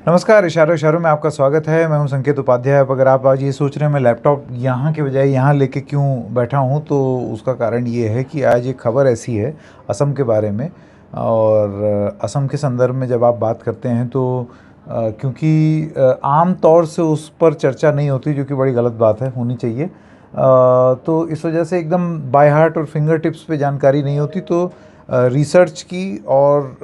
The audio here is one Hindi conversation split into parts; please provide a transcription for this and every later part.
नमस्कार, इशारों इशारों में आपका स्वागत है। मैं हूं संकेत उपाध्याय। अब अगर आप आज ये सोच रहे हैं मैं लैपटॉप यहाँ के बजाय यहाँ लेके क्यों बैठा हूँ, तो उसका कारण ये है कि आज एक खबर ऐसी है असम के बारे में। और असम के संदर्भ में जब आप बात करते हैं तो क्योंकि आम तौर से उस पर चर्चा नहीं होती, जो कि बड़ी गलत बात है, होनी चाहिए। तो इस वजह से एकदम बाय हार्ट और फिंगर टिप्स पे जानकारी नहीं होती, तो रिसर्च की और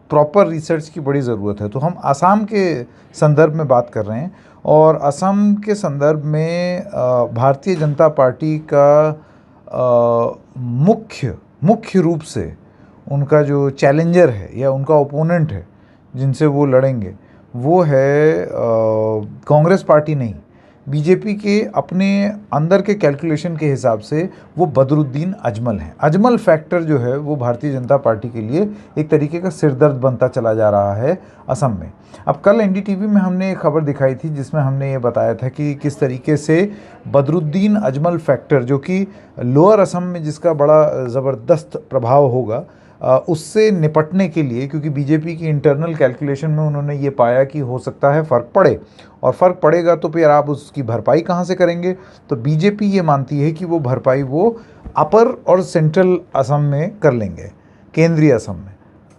प्रॉपर रिसर्च की बड़ी ज़रूरत है। तो हम असम के संदर्भ में बात कर रहे हैं, और असम के संदर्भ में भारतीय जनता पार्टी का मुख्य रूप से उनका जो चैलेंजर है या उनका ओपोनेंट है जिनसे वो लड़ेंगे, वो है कांग्रेस पार्टी नहीं, बीजेपी के अपने अंदर के कैलकुलेशन के हिसाब से वो बदरुद्दीन अजमल हैं। अजमल फैक्टर जो है वो भारतीय जनता पार्टी के लिए एक तरीके का सिरदर्द बनता चला जा रहा है असम में। अब कल एनडीटीवी में हमने एक खबर दिखाई थी जिसमें हमने ये बताया था कि किस तरीके से बदरुद्दीन अजमल फैक्टर, जो कि लोअर असम में जिसका बड़ा ज़बरदस्त प्रभाव होगा, उससे निपटने के लिए, क्योंकि बीजेपी की इंटरनल कैलकुलेशन में उन्होंने ये पाया कि हो सकता है फ़र्क पड़े, और फ़र्क पड़ेगा तो फिर आप उसकी भरपाई कहाँ से करेंगे। तो बीजेपी ये मानती है कि वो भरपाई वो अपर और सेंट्रल असम में कर लेंगे, केंद्रीय असम में।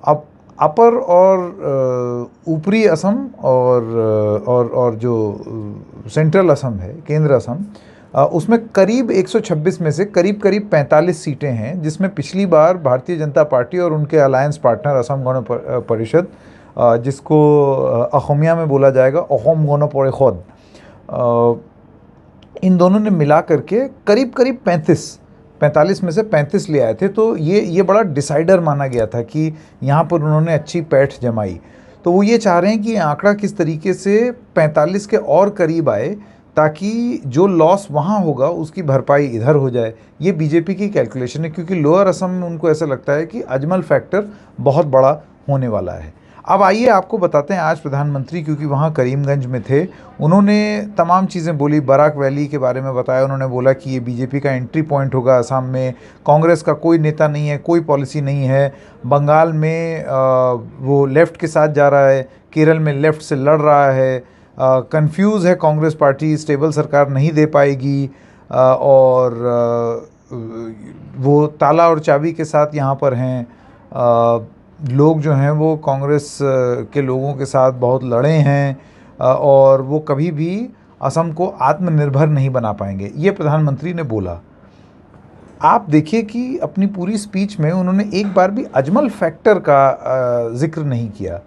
अब अपर और ऊपरी असम और जो सेंट्रल असम है, केंद्र असम, उसमें करीब 126 में से करीब 45 सीटें हैं, जिसमें पिछली बार भारतीय जनता पार्टी और उनके अलायंस पार्टनर असम गण परिषद, जिसको असमिया में बोला जाएगा अहोम गण परिषद, इन दोनों ने मिला करके करीब 45 में से 35 ले आए थे। तो ये बड़ा डिसाइडर माना गया था कि यहाँ पर उन्होंने अच्छी पैठ जमाई। तो वो ये चाह रहे हैं कि ये आंकड़ा किस तरीके से 45 के और करीब आए, ताकि जो लॉस वहाँ होगा उसकी भरपाई इधर हो जाए। ये बीजेपी की कैलकुलेशन है, क्योंकि लोअर असम में उनको ऐसा लगता है कि अजमल फैक्टर बहुत बड़ा होने वाला है। अब आइए आपको बताते हैं, आज प्रधानमंत्री, क्योंकि वहाँ करीमगंज में थे, उन्होंने तमाम चीज़ें बोली, बराक वैली के बारे में बताया। उन्होंने बोला कि ये बीजेपी का एंट्री पॉइंट होगा असम में, कांग्रेस का कोई नेता नहीं है, कोई पॉलिसी नहीं है। बंगाल में वो लेफ़्ट के साथ जा रहा है, केरल में लेफ़्ट से लड़ रहा है, कंफ्यूज है कांग्रेस पार्टी, स्टेबल सरकार नहीं दे पाएगी, और वो ताला और चाबी के साथ यहाँ पर हैं। लोग जो हैं वो कांग्रेस के लोगों के साथ बहुत लड़े हैं, और वो कभी भी असम को आत्मनिर्भर नहीं बना पाएंगे, ये प्रधानमंत्री ने बोला। आप देखिए कि अपनी पूरी स्पीच में उन्होंने एक बार भी अजमल फैक्टर का जिक्र नहीं किया,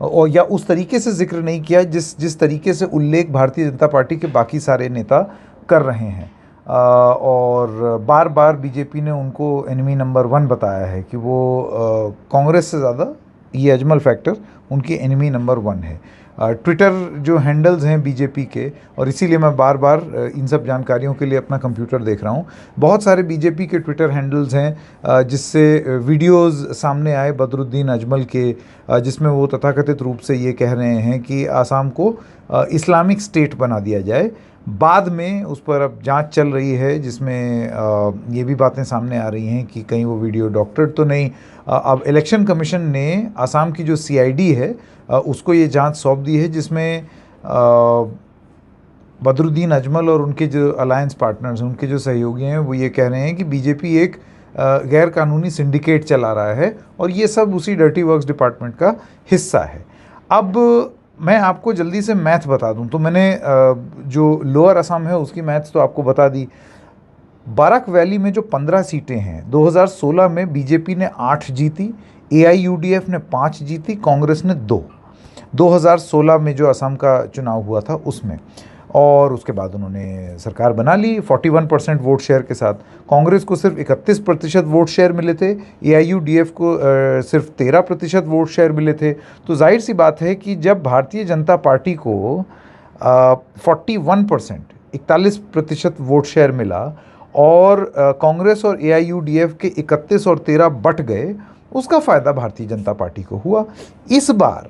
और या उस तरीके से जिक्र नहीं किया जिस तरीके से उल्लेख भारतीय जनता पार्टी के बाकी सारे नेता कर रहे हैं। और बार बार बीजेपी ने उनको एनिमी नंबर 1 बताया है कि वो कांग्रेस से ज़्यादा ये अजमल फैक्टर उनकी एनिमी नंबर 1 है। ट्विटर जो हैंडल्स हैं बीजेपी के, और इसीलिए मैं बार बार इन सब जानकारियों के लिए अपना कंप्यूटर देख रहा हूँ, बहुत सारे बीजेपी के ट्विटर हैंडल्स हैं जिससे वीडियोस सामने आए बदरुद्दीन अजमल के, जिसमें वो तथाकथित रूप से ये कह रहे हैं कि आसाम को इस्लामिक स्टेट बना दिया जाए। बाद में उस पर अब जांच चल रही है, जिसमें ये भी बातें सामने आ रही हैं कि कहीं वो वीडियो डॉक्टरेट तो नहीं। अब इलेक्शन कमीशन ने आसाम की जो सीआईडी है उसको ये जांच सौंप दी है, जिसमें बदरुद्दीन अजमल और उनके जो अलायंस पार्टनर्स हैं, उनके जो सहयोगी हैं, वो ये कह रहे हैं कि बीजेपी एक गैर कानूनी सिंडिकेट चला रहा है, और ये सब उसी डर्टी वर्क्स डिपार्टमेंट का हिस्सा है। अब मैं आपको जल्दी से मैथ बता दूं, तो मैंने जो लोअर असम है उसकी मैथ्स तो आपको बता दी। बराक वैली में जो 15 सीटें हैं, 2016 में बीजेपी ने 8 जीती, एआईयूडीएफ ने 5 जीती, कांग्रेस ने 2। 2016 में जो असम का चुनाव हुआ था उसमें, और उसके बाद उन्होंने सरकार बना ली 41% वोट शेयर के साथ। कांग्रेस को सिर्फ 31% वोट शेयर मिले थे, एआईयूडीएफ को सिर्फ 13% वोट शेयर मिले थे। तो जाहिर सी बात है कि जब भारतीय जनता पार्टी को 41% वोट शेयर मिला, और कांग्रेस और एआईयूडीएफ के 31 और 13 बट गए, उसका फ़ायदा भारतीय जनता पार्टी को हुआ। इस बार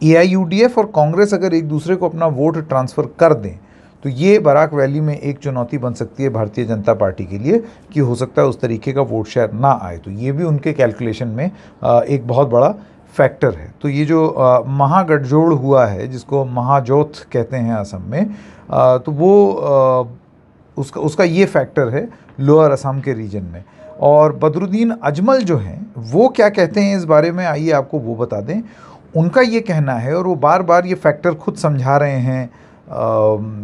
एआईयूडीएफ और कांग्रेस अगर एक दूसरे को अपना वोट ट्रांसफ़र कर दें, तो ये बराक वैली में एक चुनौती बन सकती है भारतीय जनता पार्टी के लिए, कि हो सकता है उस तरीके का वोट शेयर ना आए। तो ये भी उनके कैलकुलेशन में एक बहुत बड़ा फैक्टर है। तो ये जो महागठजोड़ हुआ है, जिसको महाजोथ कहते हैं असम में, तो वो उसका ये फैक्टर है लोअर असम के रीजन में। और बदरुद्दीन अजमल जो हैं वो क्या कहते हैं इस बारे में, आइए आपको वो बता दें। उनका ये कहना है, और वो बार बार ये फैक्टर खुद समझा रहे हैं,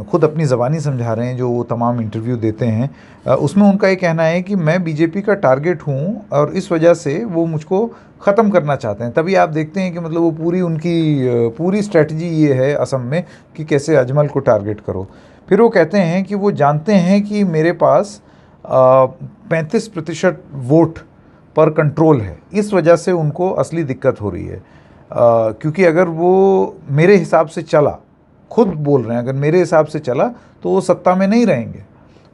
खुद अपनी ज़बानी समझा रहे हैं जो वो तमाम इंटरव्यू देते हैं। उसमें उनका ये कहना है कि मैं बीजेपी का टारगेट हूँ और इस वजह से वो मुझको ख़त्म करना चाहते हैं। तभी आप देखते हैं कि मतलब वो पूरी स्ट्रेटजी ये है असम में कि कैसे अजमल को टारगेट करो। फिर वो कहते हैं कि वो जानते हैं कि मेरे पास 35% वोट पर कंट्रोल है, इस वजह से उनको असली दिक्कत हो रही है। क्योंकि अगर वो मेरे हिसाब से चला, खुद बोल रहे हैं, अगर मेरे हिसाब से चला तो वो सत्ता में नहीं रहेंगे,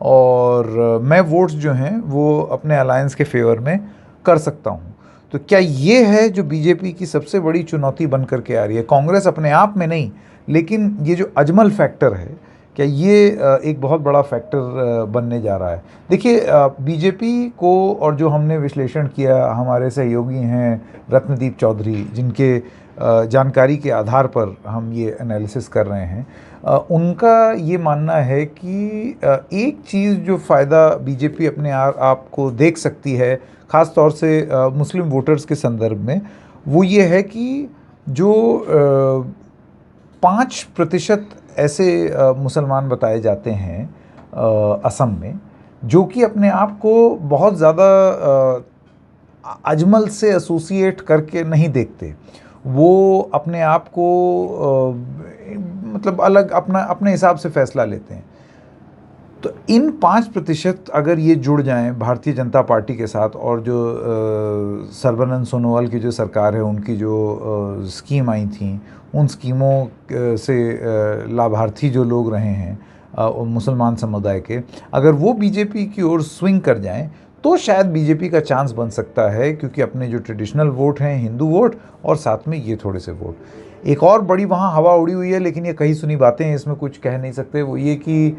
और मैं वोट्स जो हैं वो अपने अलायंस के फेवर में कर सकता हूँ। तो क्या ये है जो बीजेपी की सबसे बड़ी चुनौती बन करके आ रही है? कांग्रेस अपने आप में नहीं, लेकिन ये जो अजमल फैक्टर है, क्या ये एक बहुत बड़ा फैक्टर बनने जा रहा है? देखिए, बीजेपी को, और जो हमने विश्लेषण किया, हमारे सहयोगी हैं रत्नदीप चौधरी, जिनके जानकारी के आधार पर हम ये एनालिसिस कर रहे हैं, उनका ये मानना है कि एक चीज़ जो फ़ायदा बीजेपी अपने आप को देख सकती है, ख़ास तौर से मुस्लिम वोटर्स के संदर्भ में, वो ये है कि जो 5% ऐसे मुसलमान बताए जाते हैं असम में, जो कि अपने आप को बहुत ज़्यादा अजमल से एसोसिएट करके नहीं देखते। वो अपने आप को मतलब अलग अपने हिसाब से फ़ैसला लेते हैं। तो इन 5% अगर ये जुड़ जाएं भारतीय जनता पार्टी के साथ, और जो सर्बानंद सोनोवाल की जो सरकार है, उनकी जो स्कीम आई थी, उन स्कीमों से लाभार्थी जो लोग रहे हैं मुसलमान समुदाय के, अगर वो बीजेपी की ओर स्विंग कर जाएं तो शायद बीजेपी का चांस बन सकता है, क्योंकि अपने जो ट्रेडिशनल वोट हैं, हिंदू वोट, और साथ में ये थोड़े से वोट। एक और बड़ी वहाँ हवा उड़ी हुई है, लेकिन ये कहीं सुनी बातें हैं, इसमें कुछ कह नहीं सकते। वो ये कि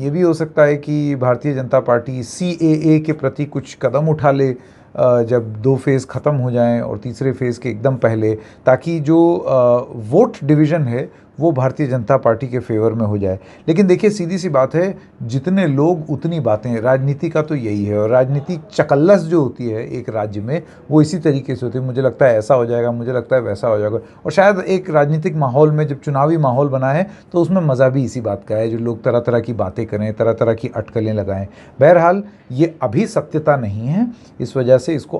ये भी हो सकता है कि भारतीय जनता पार्टी CAA के प्रति कुछ कदम उठा ले जब 2 फेज़ ख़त्म हो जाएं, और तीसरे फेज़ के एकदम पहले, ताकि जो वोट डिवीज़न है वो भारतीय जनता पार्टी के फेवर में हो जाए। लेकिन देखिए, सीधी सी बात है, जितने लोग उतनी बातें। राजनीति का तो यही है, और राजनीति चकल्लस जो होती है एक राज्य में, वो इसी तरीके से होती है। मुझे लगता है ऐसा हो जाएगा, मुझे लगता है वैसा हो जाएगा, और शायद एक राजनीतिक माहौल में, जब चुनावी माहौल बना है, तो उसमें मज़ा भी इसी बात का है, जो लोग तरह तरह की बातें करें, तरह तरह की अटकलें लगाएं। बहरहाल ये अभी सत्यता नहीं है, इस वजह से इसको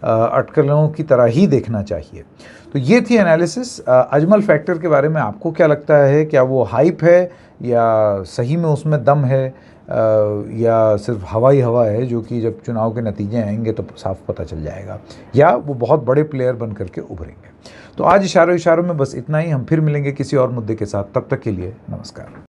अटकलों की तरह ही देखना चाहिए। तो ये थी एनालिसिस अजमल फैक्टर के बारे में। आपको क्या लगता है? क्या वो हाइप है, या सही में उसमें दम है, या सिर्फ हवा ही हवा है, जो कि जब चुनाव के नतीजे आएंगे तो साफ पता चल जाएगा, या वो बहुत बड़े प्लेयर बन करके उभरेंगे? तो आज इशारों में बस इतना ही। हम फिर मिलेंगे किसी और मुद्दे के साथ। तब तक के लिए नमस्कार।